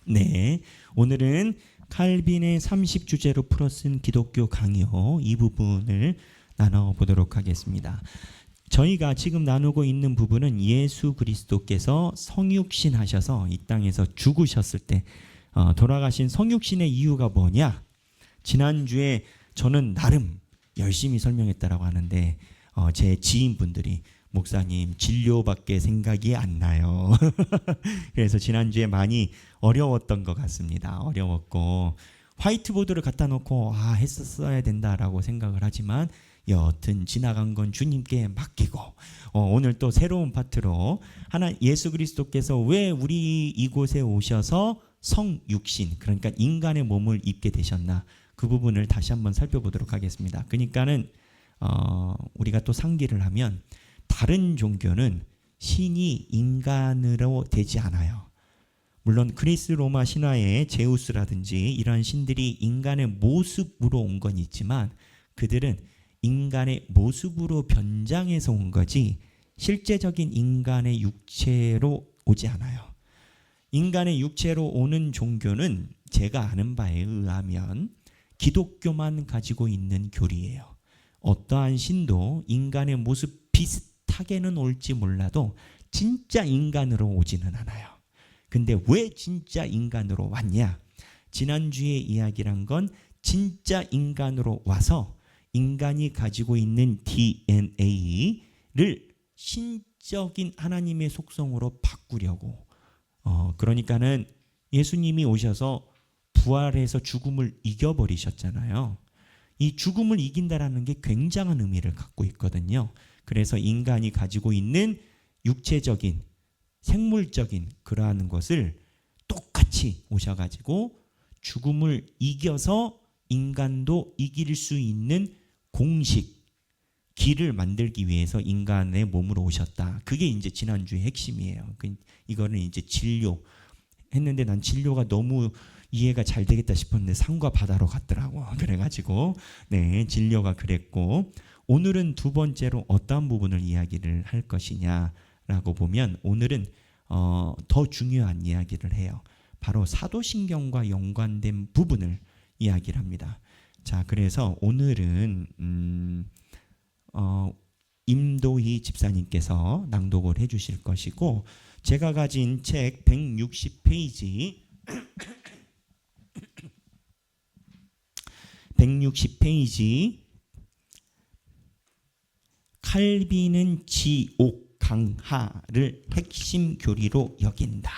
네, 오늘은 칼빈의 30주제로 풀어쓴 기독교 강요 이 부분을 나눠보도록 하겠습니다. 저희가 지금 나누고 있는 부분은 예수 그리스도께서 성육신 하셔서 이 땅에서 죽으셨을 때 돌아가신 성육신의 이유가 뭐냐? 지난주에 저는 나름 열심히 설명했다라고 하는데 제 지인분들이 목사님 진료밖에 생각이 안 나요. 그래서 지난주에 많이 어려웠던 것 같습니다. 어려웠고 화이트보드를 갖다 놓고 했었어야 된다라고 생각을 하지만 여튼 지나간 건 주님께 맡기고 오늘 또 새로운 파트로 예수 그리스도께서 왜 우리 이곳에 오셔서 성육신 그러니까 인간의 몸을 입게 되셨나 그 부분을 다시 한번 살펴보도록 하겠습니다. 그러니까는 우리가 또 상기를 하면 다른 종교는 신이 인간으로 되지 않아요. 물론 그리스 로마 신화의 제우스라든지 이런 신들이 인간의 모습으로 온 건 있지만 그들은 인간의 모습으로 변장해서 온 거지 실제적인 인간의 육체로 오지 않아요. 인간의 육체로 오는 종교는 제가 아는 바에 의하면 기독교만 가지고 있는 교리예요. 어떠한 신도 인간의 모습 비슷하게는 올지 몰라도 진짜 인간으로 오지는 않아요. 근데 왜 진짜 인간으로 왔냐? 지난주에 이야기란 건 진짜 인간으로 와서 인간이 가지고 있는 DNA를 신적인 하나님의 속성으로 바꾸려고 그러니까는 예수님이 오셔서 부활해서 죽음을 이겨버리셨잖아요. 이 죽음을 이긴다라는 게 굉장한 의미를 갖고 있거든요. 그래서 인간이 가지고 있는 육체적인 생물적인 그러한 것을 똑같이 오셔가지고 죽음을 이겨서 인간도 이길 수 있는 공식 길을 만들기 위해서 인간의 몸으로 오셨다. 그게 이제 지난주의 핵심이에요. 이거는 이제 진료 했는데 난 진료가 너무 이해가 잘 되겠다 싶었는데 산과 바다로 갔더라고. 그래가지고 진료가 그랬고 오늘은 두 번째로 어떠한 부분을 이야기를 할 것이냐라고 보면 오늘은 더 중요한 이야기를 해요. 바로 사도신경과 연관된 부분을 이야기를 합니다. 자, 그래서 오늘은 임도희 집사님께서 낭독을 해주실 것이고 제가 가진 책 160페이지 160페이지 칼빈은 지옥 강하를 핵심 교리로 여긴다.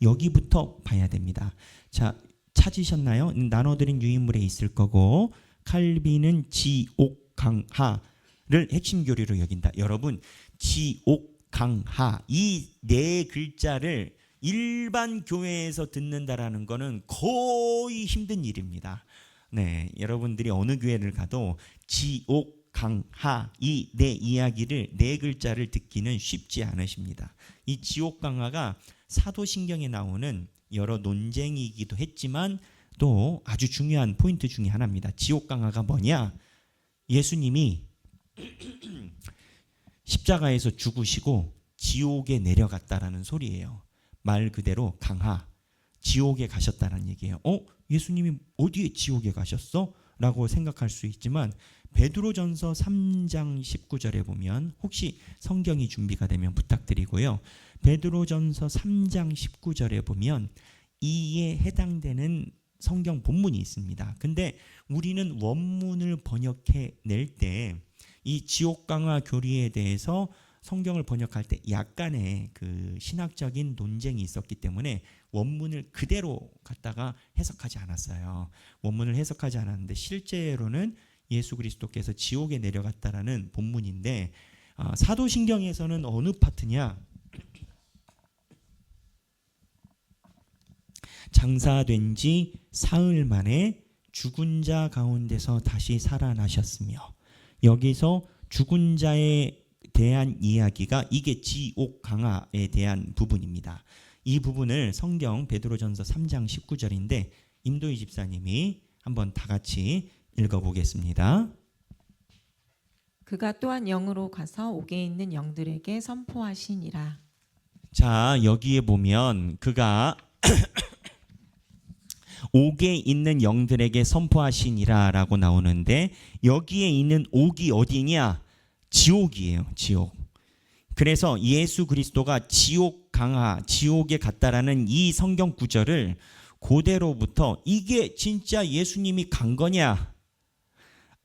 여기부터 봐야 됩니다. 자, 찾으셨나요? 나눠드린 유인물에 있을 거고 칼빈은 지옥 강하를 핵심 교리로 여긴다. 여러분 지옥 강하 이 네 글자를 일반 교회에서 듣는다라는 거는 거의 힘든 일입니다. 네, 여러분들이 어느 교회를 가도 지옥, 강하 이 네 이야기를 네 글자를 듣기는 쉽지 않으십니다. 이 지옥 강하가 사도신경에 나오는 여러 논쟁이기도 했지만 또 아주 중요한 포인트 중에 하나입니다. 지옥 강하가 뭐냐? 예수님이 십자가에서 죽으시고 지옥에 내려갔다라는 소리예요. 말 그대로 강하, 지옥에 가셨다는 얘기예요. 예수님이 어디에 지옥에 가셨어? 라고 생각할 수 있지만 베드로전서 3장 19절에 보면 혹시 성경이 준비가 되면 부탁드리고요. 베드로전서 3장 19절에 보면 이에 해당되는 성경 본문이 있습니다. 근데 우리는 원문을 번역해 낼 때 이 지옥 강하 교리에 대해서 성경을 번역할 때 약간의 그 신학적인 논쟁이 있었기 때문에 원문을 그대로 갖다가 해석하지 않았어요. 원문을 해석하지 않았는데 실제로는 예수 그리스도께서 지옥에 내려갔다라는 본문인데 사도신경에서는 어느 파트냐? 장사된 지 사흘 만에 죽은 자 가운데서 다시 살아나셨으며 여기서 죽은 자에 대한 이야기가 이게 지옥 강하에 대한 부분입니다. 이 부분을 성경 베드로전서 3장 19절인데 임도희 집사님이 한번 다 같이 읽어보겠습니다. 그가 또한 영으로 가서 옥에 있는 영들에게 선포하시니라. 자, 여기에 보면 그가 옥에 있는 영들에게 선포하시니라라고 나오는데 여기에 있는 옥이 어디냐? 지옥이에요. 지옥. 그래서 예수 그리스도가 지옥 강하, 지옥에 갔다라는 이 성경 구절을 그대로부터 이게 진짜 예수님이 간 거냐?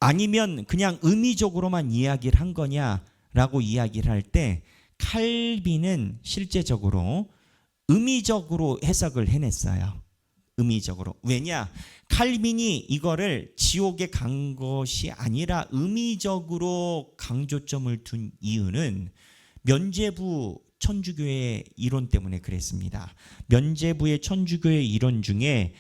아니면 그냥 의미적으로만 이야기를 한 거냐라고 이야기를 할 때 칼빈은 실제적으로 의미적으로 해석을 해냈어요. 의미적으로. 왜냐? 칼빈이 이거를 지옥에 간 것이 아니라 의미적으로 강조점을 둔 이유는 면죄부 천주교의 이론 때문에 그랬습니다. 면죄부의 천주교의 이론 중에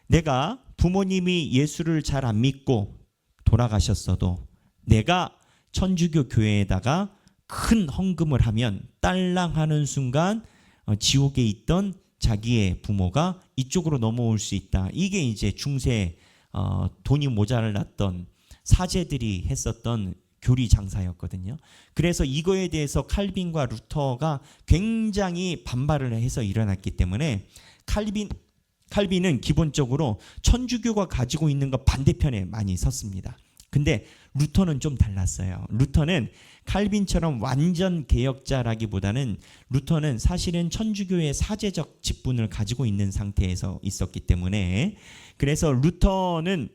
내가 부모님이 예수를 잘 안 믿고 돌아가셨어도 내가 천주교 교회에다가 큰 헌금을 하면 딸랑 하는 순간 지옥에 있던 자기의 부모가 이쪽으로 넘어올 수 있다. 이게 이제 중세 돈이 모자랐던 사제들이 했었던 교리 장사였거든요. 그래서 이거에 대해서 칼빈과 루터가 굉장히 반발을 해서 일어났기 때문에 칼빈은 기본적으로 천주교가 가지고 있는 것 반대편에 많이 섰습니다. 근데 루터는 좀 달랐어요. 루터는 칼빈처럼 완전 개혁자라기보다는 루터는 사실은 천주교의 사제적 직분을 가지고 있는 상태에서 있었기 때문에 그래서 루터는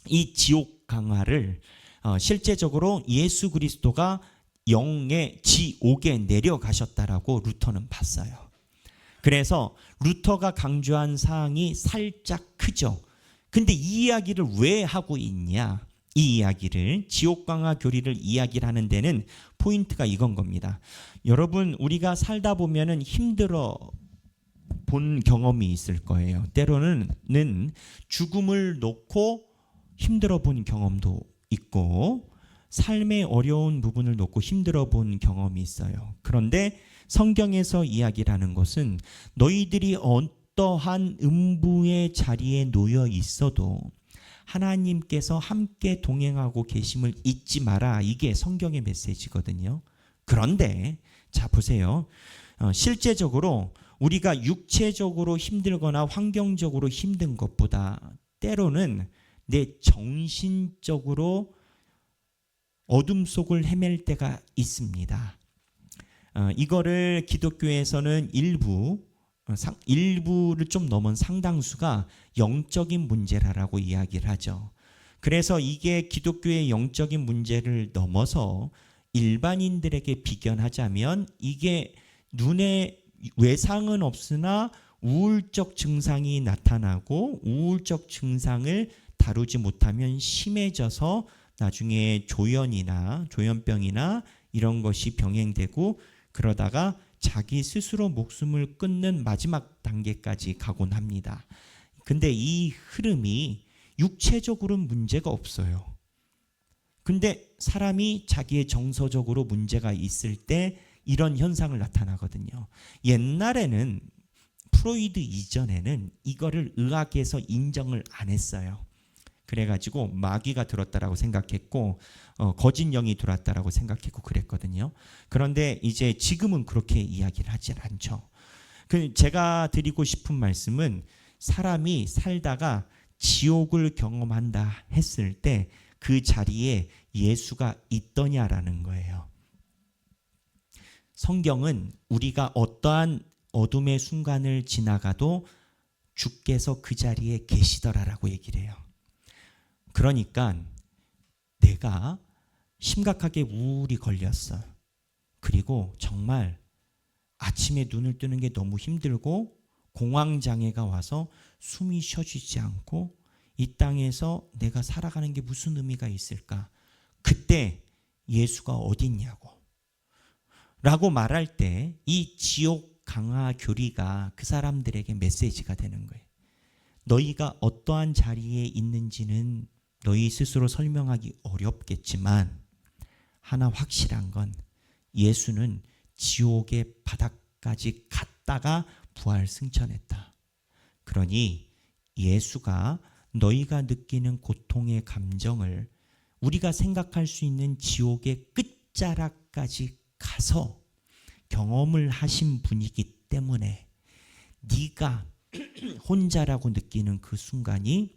이 지옥 강화를 실제적으로 예수 그리스도가 영의 지옥에 내려가셨다라고 루터는 봤어요. 그래서 루터가 강조한 사항이 살짝 크죠. 근데 이 이야기를 왜 하고 있냐? 이 이야기를 지옥 강화 교리를 이야기를 하는 데는 포인트가 이건 겁니다. 여러분 우리가 살다 보면은 힘들어 본 경험이 있을 거예요. 때로는 죽음을 놓고 힘들어 본 경험도 있고 삶의 어려운 부분을 놓고 힘들어 본 경험이 있어요. 그런데 성경에서 이야기를 하는 것은 너희들이 어떠한 음부의 자리에 놓여 있어도 하나님께서 함께 동행하고 계심을 잊지 마라. 이게 성경의 메시지거든요. 그런데 자 보세요. 실제적으로 우리가 육체적으로 힘들거나 환경적으로 힘든 것보다 때로는 내 정신적으로 어둠 속을 헤맬 때가 있습니다. 이거를 기독교에서는 일부를 좀 넘은 상당수가 영적인 문제라고 이야기를 하죠. 그래서 이게 기독교의 영적인 문제를 넘어서 일반인들에게 비견하자면 이게 눈에 외상은 없으나 우울적 증상이 나타나고 우울적 증상을 다루지 못하면 심해져서 나중에 조현병이나 이런 것이 병행되고 그러다가 자기 스스로 목숨을 끊는 마지막 단계까지 가곤 합니다. 근데 이 흐름이 육체적으로는 문제가 없어요. 근데 사람이 자기의 정서적으로 문제가 있을 때 이런 현상을 나타나거든요. 옛날에는 프로이드 이전에는 이거를 의학에서 인정을 안 했어요. 그래가지고 마귀가 들었다라고 생각했고 거짓 영이 들어왔다라고 생각했고 그랬거든요. 그런데 이제 지금은 그렇게 이야기를 하질 않죠. 제가 드리고 싶은 말씀은 사람이 살다가 지옥을 경험한다 했을 때 그 자리에 예수가 있더냐라는 거예요. 성경은 우리가 어떠한 어둠의 순간을 지나가도 주께서 그 자리에 계시더라라고 얘기를 해요. 그러니까 내가 심각하게 우울이 걸렸어. 그리고 정말 아침에 눈을 뜨는 게 너무 힘들고 공황장애가 와서 숨이 쉬어지지 않고 이 땅에서 내가 살아가는 게 무슨 의미가 있을까? 그때 예수가 어디 있냐고 라고 말할 때 이 지옥 강화 교리가 그 사람들에게 메시지가 되는 거예요. 너희가 어떠한 자리에 있는지는 너희 스스로 설명하기 어렵겠지만 하나 확실한 건 예수는 지옥의 바닥까지 갔다가 부활 승천했다. 그러니 예수가 너희가 느끼는 고통의 감정을 우리가 생각할 수 있는 지옥의 끝자락까지 가서 경험을 하신 분이기 때문에 네가 혼자라고 느끼는 그 순간이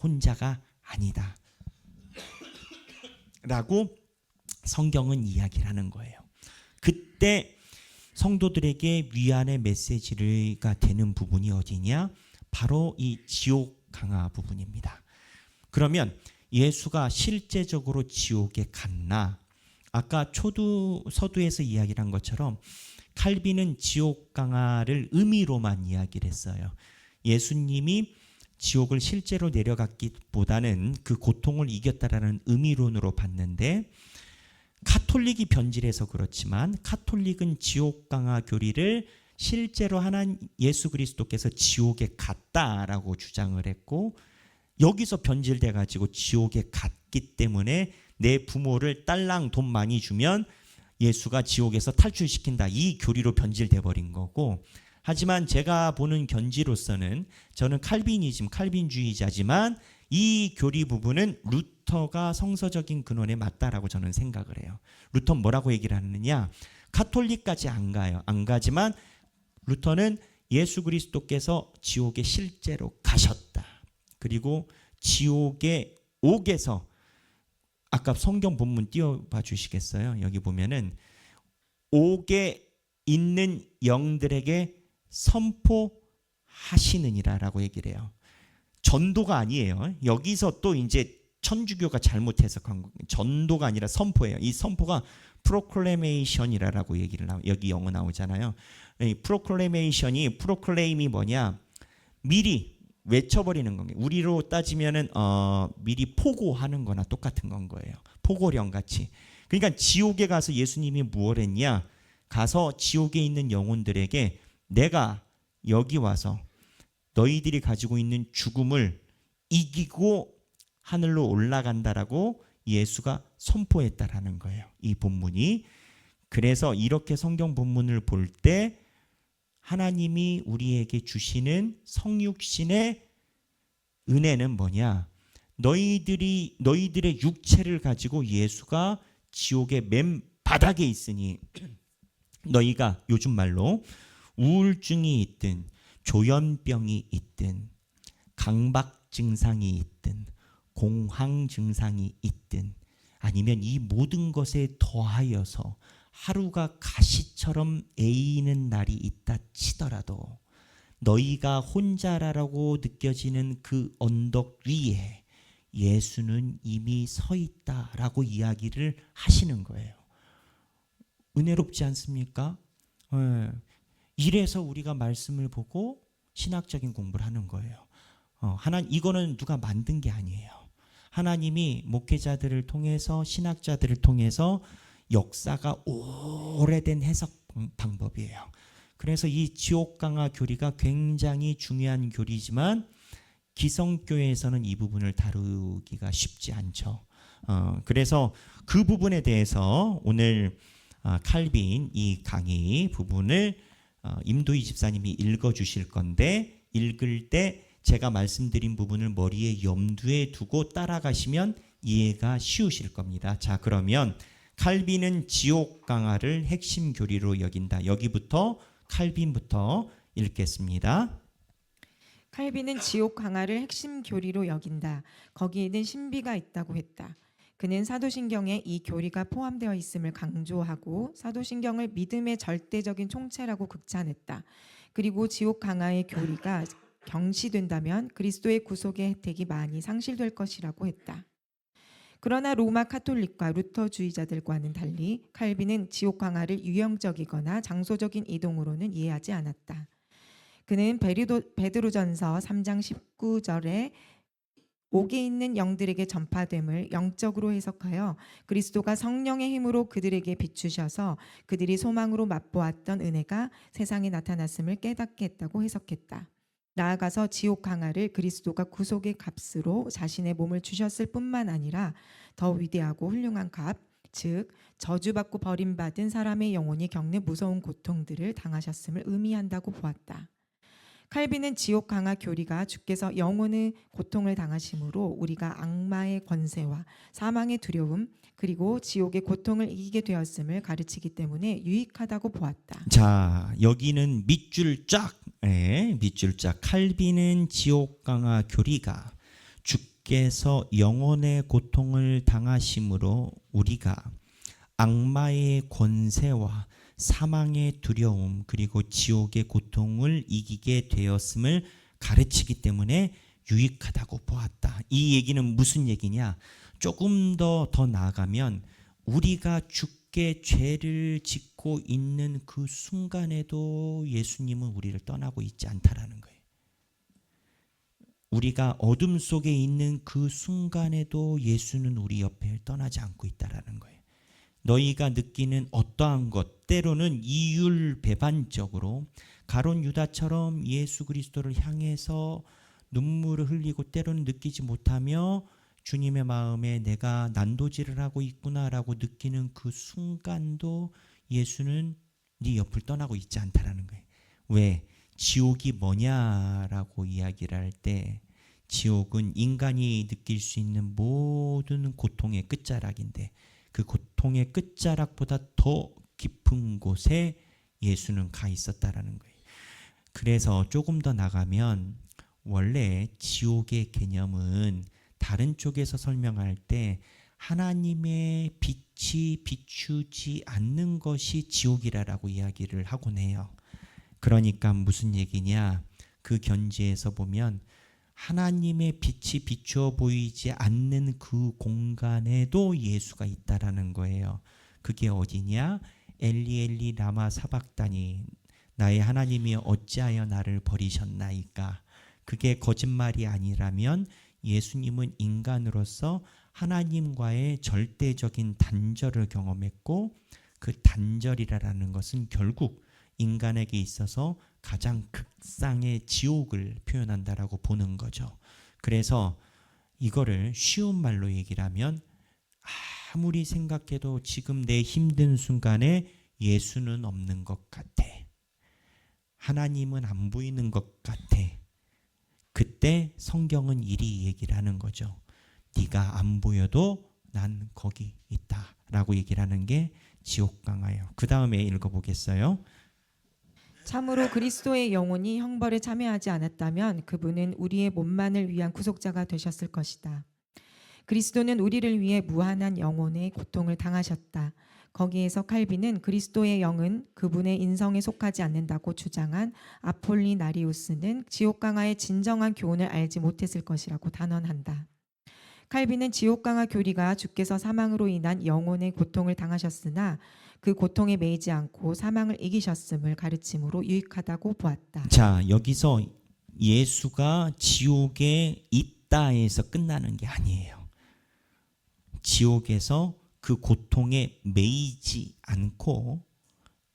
혼자가 아니다 라고 성경은 이야기를 하는 거예요. 그때 성도들에게 위안의 메시지가 되는 부분이 어디냐? 바로 이 지옥 강화 부분입니다. 그러면 예수가 실제적으로 지옥에 갔나? 아까 서두에서 이야기를 한 것처럼 칼빈은 지옥 강화를 의미로만 이야기를 했어요. 예수님이 지옥을 실제로 내려갔기보다는 그 고통을 이겼다라는 의미론으로 봤는데, 카톨릭이 변질해서 그렇지만 카톨릭은 지옥 강화 교리를 실제로 하나님 예수 그리스도께서 지옥에 갔다라고 주장을 했고, 여기서 변질돼 가지고 지옥에 갔기 때문에 내 부모를 딸랑 돈 많이 주면 예수가 지옥에서 탈출시킨다, 이 교리로 변질돼 버린 거고, 하지만 제가 보는 견지로서는 저는 칼빈주의자지만 이 교리 부분은 루터가 성서적인 근원에 맞다라고 저는 생각을 해요. 루터 뭐라고 얘기를 하느냐? 카톨릭까지 안 가요. 안 가지만 루터는 예수 그리스도께서 지옥에 실제로 가셨다. 그리고 지옥의 옥에서, 아까 성경 본문 띄워봐 주시겠어요? 여기 보면은 옥에 있는 영들에게 선포하시느니라라고 얘기를 해요. 전도가 아니에요. 여기서 또 이제 천주교가 잘못 해석한 거, 전도가 아니라 선포예요. 이 선포가 proclamation이라고 얘기를 여기 영어 나오잖아요. 이 proclamation이, proclaim이 뭐냐? 미리 외쳐버리는 거예요. 우리로 따지면은 미리 포고하는 거나 똑같은 건 거예요. 포고령 같이. 그러니까 지옥에 가서 예수님이 무엇 했냐? 가서 지옥에 있는 영혼들에게 내가 여기 와서 너희들이 가지고 있는 죽음을 이기고 하늘로 올라간다라고 예수가 선포했다라는 거예요. 이 본문이. 그래서 이렇게 성경 본문을 볼 때 하나님이 우리에게 주시는 성육신의 은혜는 뭐냐? 너희들의 육체를 가지고 예수가 지옥의 맨 바닥에 있으니 너희가 요즘 말로 우울증이 있든 조현병이 있든 강박 증상이 있든 공황 증상이 있든 아니면 이 모든 것에 더하여서 하루가 가시처럼 에이는 날이 있다 치더라도 너희가 혼자라고 느껴지는 그 언덕 위에 예수는 이미 서 있다라고 이야기를 하시는 거예요. 은혜롭지 않습니까? 이래서 우리가 말씀을 보고 신학적인 공부를 하는 거예요. 이거는 누가 만든 게 아니에요. 하나님이 목회자들을 통해서, 신학자들을 통해서 역사가 오래된 해석 방법이에요. 그래서 이 지옥 강화 교리가 굉장히 중요한 교리지만 기성교회에서는 이 부분을 다루기가 쉽지 않죠. 그래서 그 부분에 대해서 오늘 칼빈 이 강의 부분을 임도희 집사님이 읽어주실 건데, 읽을 때 제가 말씀드린 부분을 머리에 염두에 두고 따라가시면 이해가 쉬우실 겁니다. 자, 그러면 칼빈은 지옥 강화를 핵심 교리로 여긴다. 여기부터 칼빈부터 읽겠습니다. 칼빈은 지옥 강화를 핵심 교리로 여긴다. 거기에는 신비가 있다고 했다. 그는 사도신경에 이 교리가 포함되어 있음을 강조하고 사도신경을 믿음의 절대적인 총체라고 극찬했다. 그리고 지옥 강화의 교리가 경시된다면 그리스도의 구속의 혜택이 많이 상실될 것이라고 했다. 그러나 로마 카톨릭과 루터주의자들과는 달리 칼빈은 지옥 강화를 유형적이거나 장소적인 이동으로는 이해하지 않았다. 그는 베드로전서 3장 19절에 옥에 있는 영들에게 전파됨을 영적으로 해석하여 그리스도가 성령의 힘으로 그들에게 비추셔서 그들이 소망으로 맛보았던 은혜가 세상에 나타났음을 깨닫게 했다고 해석했다. 나아가서 지옥 강화를 그리스도가 구속의 값으로 자신의 몸을 주셨을 뿐만 아니라 더 위대하고 훌륭한 값, 즉 저주받고 버림받은 사람의 영혼이 겪는 무서운 고통들을 당하셨음을 의미한다고 보았다. 칼빈은 지옥 강화 교리가 주께서 영혼의 고통을 당하심으로 우리가 악마의 권세와 사망의 두려움 그리고 지옥의 고통을 이기게 되었음을 가르치기 때문에 유익하다고 보았다. 자, 여기는 밑줄 쫙, 밑줄 쫙. 칼빈은 지옥 강화 교리가 주께서 영혼의 고통을 당하심으로 우리가 악마의 권세와 사망의 두려움 그리고 지옥의 고통을 이기게 되었음을 가르치기 때문에 유익하다고 보았다. 이 얘기는 무슨 얘기냐? 조금 더 나아가면 우리가 죽게 죄를 짓고 있는 그 순간에도 예수님은 우리를 떠나고 있지 않다라는 거예요. 우리가 어둠 속에 있는 그 순간에도 예수는 우리 옆에 떠나지 않고 있다라는 거예요. 너희가 느끼는 어떠한 것 때로는 이율배반적으로 가룟 유다처럼 예수 그리스도를 향해서 눈물을 흘리고 때로는 느끼지 못하며 주님의 마음에 내가 난도질을 하고 있구나라고 느끼는 그 순간도 예수는 네 옆을 떠나고 있지 않다라는 거예요. 왜? 지옥이 뭐냐라고 이야기를 할 때 지옥은 인간이 느낄 수 있는 모든 고통의 끝자락인데 그 고통의 끝자락보다 더 깊은 곳에 예수는 가 있었다라는 거예요. 그래서 조금 더 나가면 원래 지옥의 개념은 다른 쪽에서 설명할 때 하나님의 빛이 비추지 않는 것이 지옥이라고 이야기를 하곤 해요. 그러니까 무슨 얘기냐? 그 견지에서 보면 하나님의 빛이 비추어 보이지 않는 그 공간에도 예수가 있다라는 거예요. 그게 어디냐? 엘리 엘리 라마 사박다니 나의 하나님이 어찌하여 나를 버리셨나이까? 그게 거짓말이 아니라면 예수님은 인간으로서 하나님과의 절대적인 단절을 경험했고 그 단절이라는 것은 결국 인간에게 있어서 가장 극상의 지옥을 표현한다라고 보는 거죠. 그래서 이거를 쉬운 말로 얘기를 하면 아무리 생각해도 지금 내 힘든 순간에 예수는 없는 것 같아. 하나님은 안 보이는 것 같아. 그때 성경은 이리 얘기를 하는 거죠. 네가 안 보여도 난 거기 있다라고 얘기를 하는 게 지옥 강화예요. 그 다음에 읽어보겠어요. 참으로 그리스도의 영혼이 형벌에 참여하지 않았다면 그분은 우리의 몸만을 위한 구속자가 되셨을 것이다. 그리스도는 우리를 위해 무한한 영혼의 고통을 당하셨다. 거기에서 칼빈은 그리스도의 영은 그분의 인성에 속하지 않는다고 주장한 아폴리나리우스는 지옥 강화의 진정한 교훈을 알지 못했을 것이라고 단언한다. 칼빈은 지옥 강화 교리가 주께서 사망으로 인한 영혼의 고통을 당하셨으나 그 고통에 매이지 않고 사망을 이기셨음을 가르침으로 유익하다고 보았다. 자, 여기서 예수가 지옥에 있다에서 끝나는 게 아니에요. 지옥에서 그 고통에 매이지 않고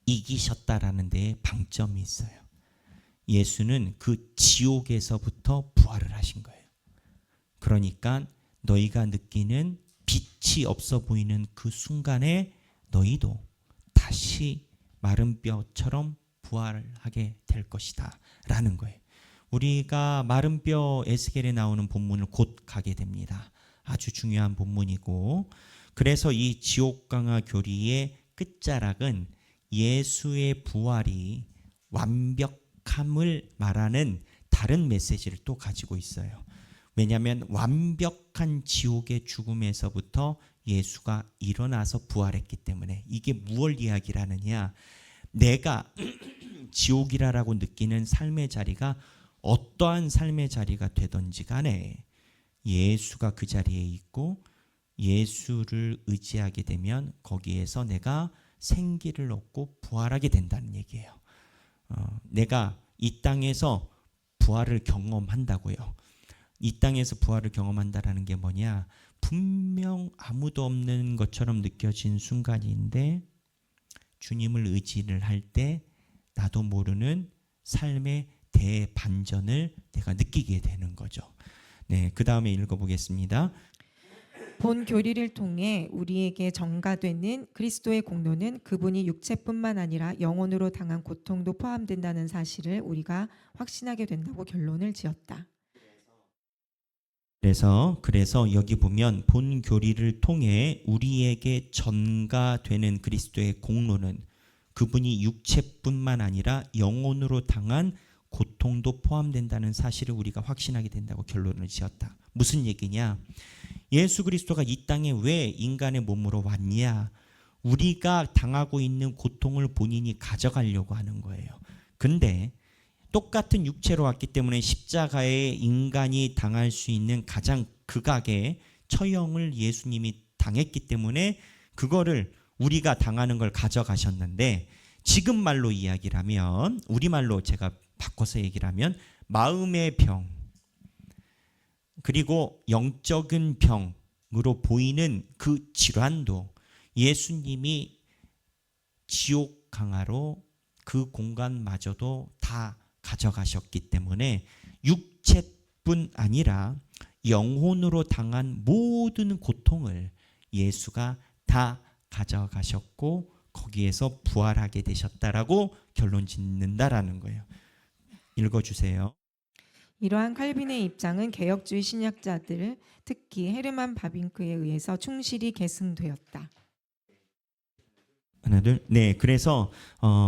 이기셨다라는 데에 방점이 있어요. 예수는 그 지옥에서부터 부활을 하신 거예요. 그러니까 너희가 느끼는 빛이 없어 보이는 그 순간에 너희도 다시 마른 뼈처럼 부활하게 될 것이다 라는 거예요. 우리가 마른 뼈 에스겔에 나오는 본문을 곧 가게 됩니다. 아주 중요한 본문이고, 그래서 이 지옥 강화 교리의 끝자락은 예수의 부활이 완벽함을 말하는 다른 메시지를 또 가지고 있어요. 왜냐하면 완벽한 지옥의 죽음에서부터 예수가 일어나서 부활했기 때문에. 이게 무엇을 이야기를 하느냐? 내가 지옥이라고 느끼는 삶의 자리가 어떠한 삶의 자리가 되든지 간에 예수가 그 자리에 있고 예수를 의지하게 되면 거기에서 내가 생기를 얻고 부활하게 된다는 얘기예요. 내가 이 땅에서 부활을 경험한다고요. 이 땅에서 부활을 경험한다라는 게 뭐냐? 분명 아무도 없는 것처럼 느껴진 순간인데 주님을 의지를 할 때 나도 모르는 삶의 대반전을 내가 느끼게 되는 거죠. 네, 그 다음에 읽어보겠습니다. 본 교리를 통해 우리에게 전가되는 그리스도의 공로는 그분이 육체뿐만 아니라 영혼으로 당한 고통도 포함된다는 사실을 우리가 확신하게 된다고 결론을 지었다. 그래서 여기 보면 본 교리를 통해 우리에게 전가되는 그리스도의 공로는 그분이 육체뿐만 아니라 영혼으로 당한 고통도 포함된다는 사실을 우리가 확신하게 된다고 결론을 지었다. 무슨 얘기냐? 예수 그리스도가 이 땅에 왜 인간의 몸으로 왔냐? 우리가 당하고 있는 고통을 본인이 가져가려고 하는 거예요. 근데 똑같은 육체로 왔기 때문에 십자가에 인간이 당할 수 있는 가장 극악의 처형을 예수님이 당했기 때문에 그거를 우리가 당하는 걸 가져가셨는데, 지금 말로 이야기를 하면, 우리말로 제가 바꿔서 얘기를 하면 마음의 병 그리고 영적인 병으로 보이는 그 질환도 예수님이 지옥 강화로 그 공간마저도 다 가져가셨기 때문에 육체뿐 아니라 영혼으로 당한 모든 고통을 예수가 다 가져가셨고 거기에서 부활하게 되셨다라고 결론 짓는다라는 거예요. 읽어주세요. 이러한 칼빈의 입장은 개혁주의 신학자들, 특히 헤르만 바빙크에 의해서 충실히 계승되었다. 하나 둘. 네, 그래서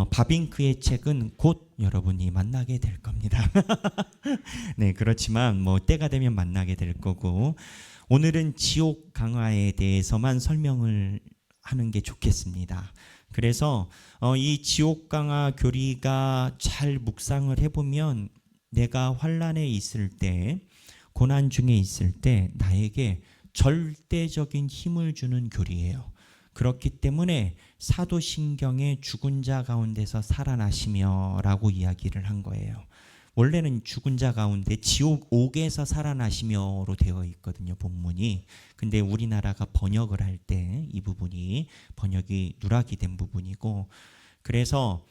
바빙크의 책은 곧 여러분이 만나게 될 겁니다. 네, 그렇지만 뭐 때가 되면 만나게 될 거고, 오늘은 지옥 강화에 대해서만 설명을 하는 게 좋겠습니다. 그래서 이 지옥 강화 교리가 잘 묵상을 해보면 내가 환난에 있을 때, 고난 중에 있을 때 나에게 절대적인 힘을 주는 교리예요. 그렇기 때문에 사도신경에 죽은 자 가운데서 살아나시며 라고 이야기를 한 거예요. 원래는 죽은 자 가운데 지옥 옥에서 살아나시며로 되어 있거든요, 본문이. 근데 우리나라가 번역을 할 때 이 부분이 번역이 누락이 된 부분이고, 그래서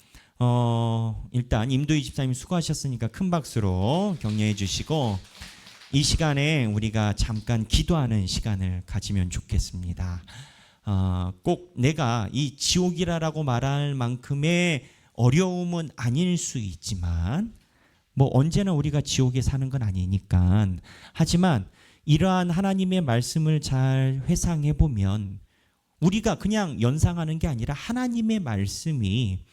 일단 임도희 집사님 수고하셨으니까 큰 박수로 격려해 주시고, 이 시간에 우리가 잠깐 기도하는 시간을 가지면 좋겠습니다. 꼭 내가 이 지옥이라고 말할 만큼의 어려움은 아닐 수 있지만, 뭐 언제나 우리가 지옥에 사는 건 아니니까, 하지만 이러한 하나님의 말씀을 잘 회상해 보면 우리가 그냥 연상하는 게 아니라 하나님의 말씀이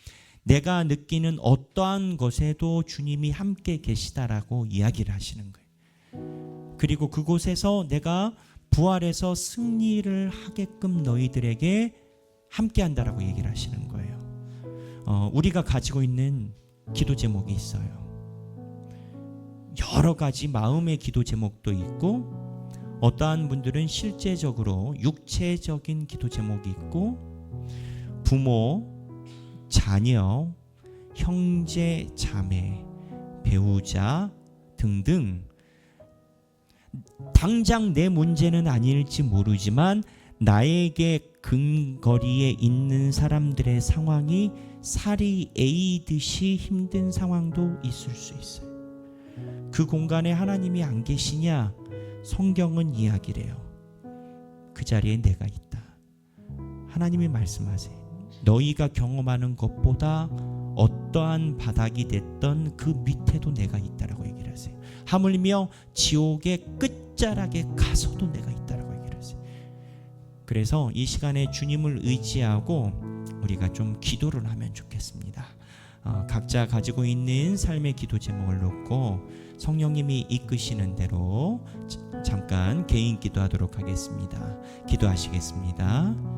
내가 느끼는 어떠한 것에도 주님이 함께 계시다라고 이야기를 하시는 거예요. 그리고 그곳에서 내가 부활해서 승리를 하게끔 너희들에게 함께 한다라고 얘기를 하시는 거예요. 우리가 가지고 있는 기도 제목이 있어요. 여러 가지 마음의 기도 제목도 있고, 어떠한 분들은 실제적으로 육체적인 기도 제목이 있고, 부모, 자녀, 형제, 자매, 배우자 등등 당장 내 문제는 아닐지 모르지만 나에게 근거리에 있는 사람들의 상황이 살이 에이듯이 힘든 상황도 있을 수 있어요. 그 공간에 하나님이 안 계시냐? 성경은 이야기를 해요. 그 자리에 내가 있다. 하나님이 말씀하세요. 너희가 경험하는 것보다 어떠한 바닥이 됐던 그 밑에도 내가 있다라고 얘기를 하세요. 하물며 지옥의 끝자락에 가서도 내가 있다라고 얘기를 하세요. 그래서 이 시간에 주님을 의지하고 우리가 좀 기도를 하면 좋겠습니다. 각자 가지고 있는 삶의 기도 제목을 놓고 성령님이 이끄시는 대로 잠깐 개인 기도하도록 하겠습니다. 기도하시겠습니다.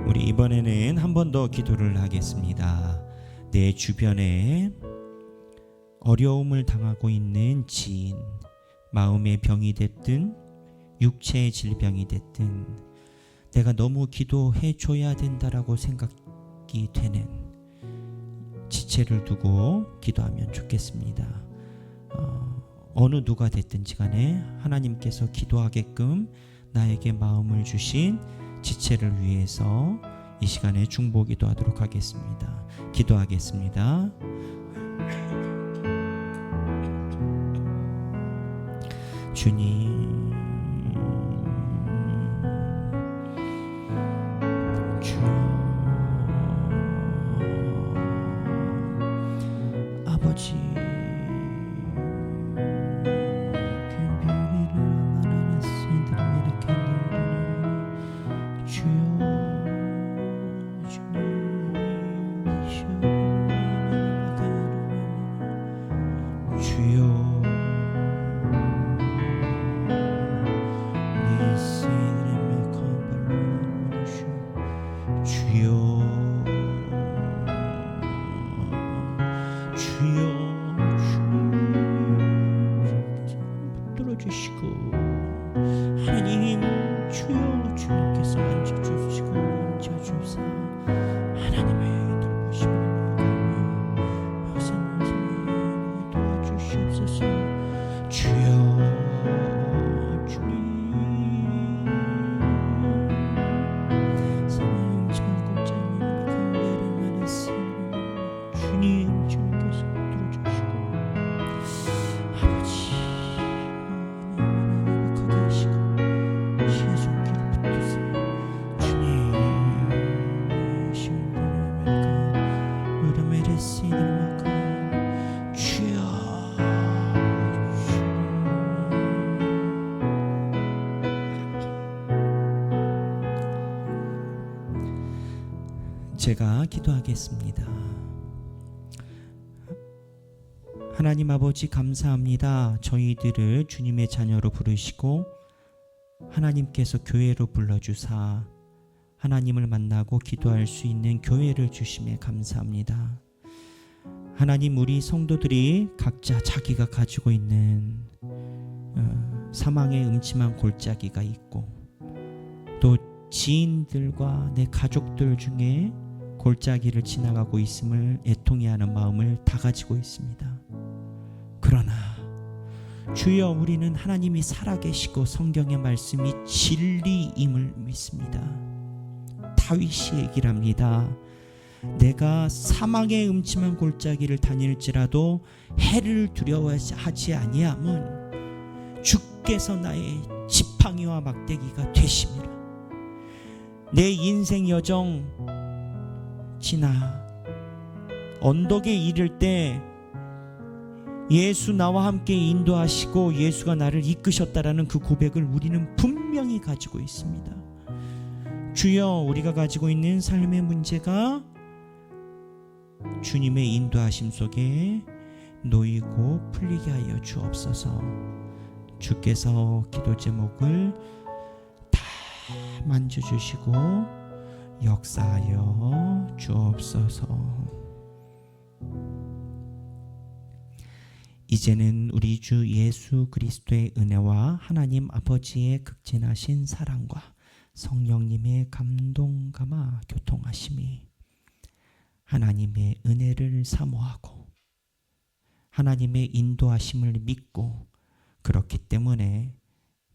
우리 이번에는 한 번 더 기도를 하겠습니다. 내 주변에 어려움을 당하고 있는 지인, 마음의 병이 됐든 육체의 질병이 됐든 내가 너무 기도해 줘야 된다라고 생각이 되는 지체를 두고 기도하면 좋겠습니다. 어느 누가 됐든지 간에 하나님께서 기도하게끔 나에게 마음을 주신 지체를 위해서 이 시간에 중보 기도하도록 하겠습니다. 기도하겠습니다. 주님, 주여, 아버지, 제가 기도하겠습니다. 하나님 아버지 감사합니다. 저희들을 주님의 자녀로 부르시고 하나님께서 교회로 불러주사 하나님을 만나고 기도할 수 있는 교회를 주심에 감사합니다. 하나님, 우리 성도들이 각자 자기가 가지고 있는 사망의 음침한 골짜기가 있고 또 지인들과 내 가족들 중에 골짜기를 지나가고 있음을 애통해하는 마음을 다 가지고 있습니다. 그러나 주여, 우리는 하나님이 살아계시고 성경의 말씀이 진리임을 믿습니다. 다윗이 얘기를 합니다. 내가 사망의 음침한 골짜기를 다닐지라도 해를 두려워하지 아니함은 주께서 나의 지팡이와 막대기가 되심이라. 내 인생 여정 지나 언덕에 이를 때 예수 나와 함께 인도하시고 예수가 나를 이끄셨다라는 그 고백을 우리는 분명히 가지고 있습니다. 주여, 우리가 가지고 있는 삶의 문제가 주님의 인도하심 속에 놓이고 풀리게 하여 주옵소서. 주께서 기도 제목을 다 만져주시고 역사하여 주옵소서. 이제는 우리 주 예수 그리스도의 은혜와 하나님 아버지의 극진하신 사랑과 성령님의 감동감화 교통하심이 하나님의 은혜를 사모하고 하나님의 인도하심을 믿고, 그렇기 때문에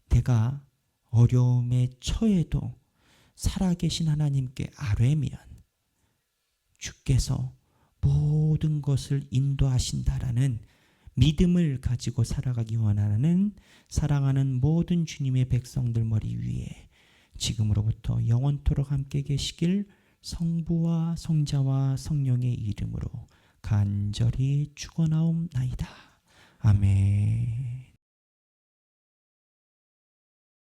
내가 어려움에 처해도 살아계신 하나님께 아뢰면 주께서 모든 것을 인도하신다라는 믿음을 가지고 살아가기 원하는 사랑하는 모든 주님의 백성들 머리 위에 지금으로부터 영원토록 함께 계시길 성부와 성자와 성령의 이름으로 간절히 축원하옵나이다. 아멘.